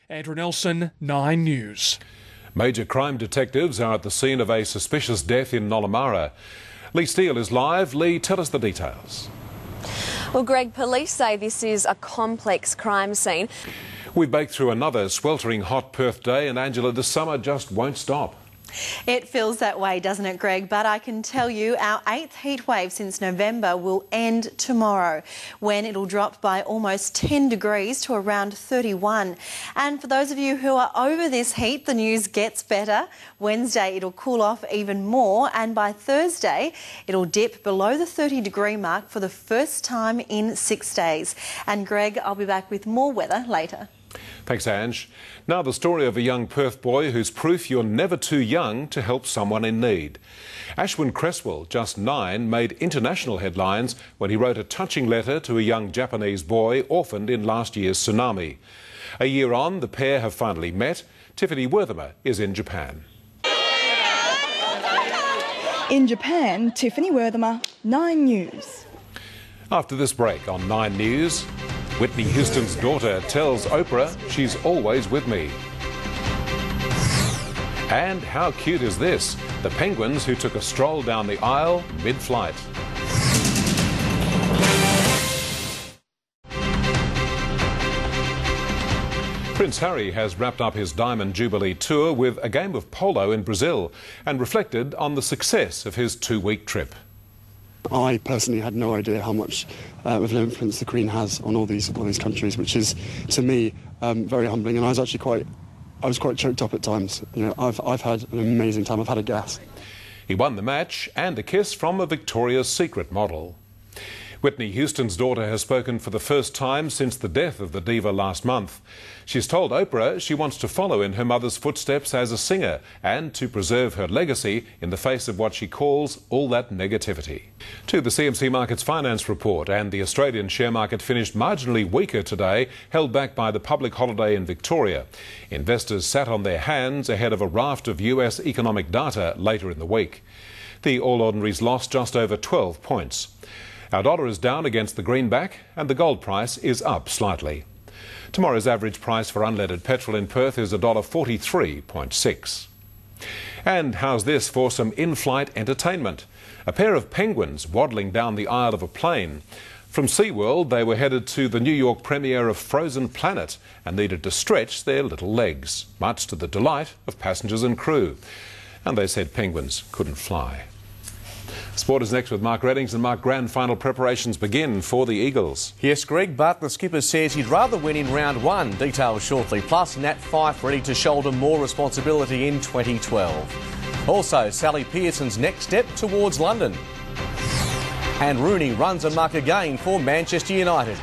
Andrew Nelson, 9 News. Major crime detectives are at the scene of a suspicious death in Nollamara. Lee Steele is live. Lee, tell us the details. Well, Greg, police say this is a complex crime scene. We've baked through another sweltering hot Perth day, and Angela, the summer just won't stop. It feels that way, doesn't it, Greg? But I can tell you our 8th heat wave since November will end tomorrow, when it'll drop by almost 10 degrees to around 31. And for those of you who are over this heat, the news gets better. Wednesday it'll cool off even more, and by Thursday it'll dip below the 30-degree mark for the first time in 6 days. And Greg, I'll be back with more weather later. Thanks, Ange. Now the story of a young Perth boy who's proof you're never too young to help someone in need. Ashwin Cresswell, just 9, made international headlines when he wrote a touching letter to a young Japanese boy orphaned in last year's tsunami. A year on, the pair have finally met. Tiffany Werthimer is in Japan. In Japan, Tiffany Werthimer, 9 News. After this break on 9 News, Whitney Houston's daughter tells Oprah she's always with me. And how cute is this? The penguins who took a stroll down the aisle mid-flight. Prince Harry has wrapped up his Diamond Jubilee tour with a game of polo in Brazil and reflected on the success of his 2-week trip. I personally had no idea how much of an influence the Queen has on all these countries, which is, to me, very humbling. And I was quite choked up at times. You know, I've had an amazing time. I've had a gas. He won the match and a kiss from a Victoria's Secret model. Whitney Houston's daughter has spoken for the first time since the death of the diva last month. She's told Oprah she wants to follow in her mother's footsteps as a singer and to preserve her legacy in the face of what she calls all that negativity. To the CMC Markets Finance Report, and the Australian share market finished marginally weaker today, held back by the public holiday in Victoria. Investors sat on their hands ahead of a raft of US economic data later in the week. The All Ordinaries lost just over 12 points. Our dollar is down against the greenback and the gold price is up slightly. Tomorrow's average price for unleaded petrol in Perth is $1.43.6. And how's this for some in-flight entertainment? A pair of penguins waddling down the aisle of a plane. From SeaWorld, they were headed to the New York premiere of Frozen Planet and needed to stretch their little legs, much to the delight of passengers and crew. And they said penguins couldn't fly. Sport is next with Mark Readings, and Mark, grand final preparations begin for the Eagles. Yes, Greg, but the skipper says he'd rather win in round 1. Details shortly. Plus, Nat Fyfe ready to shoulder more responsibility in 2012. Also, Sally Pearson's next step towards London. And Rooney runs amok again for Manchester United.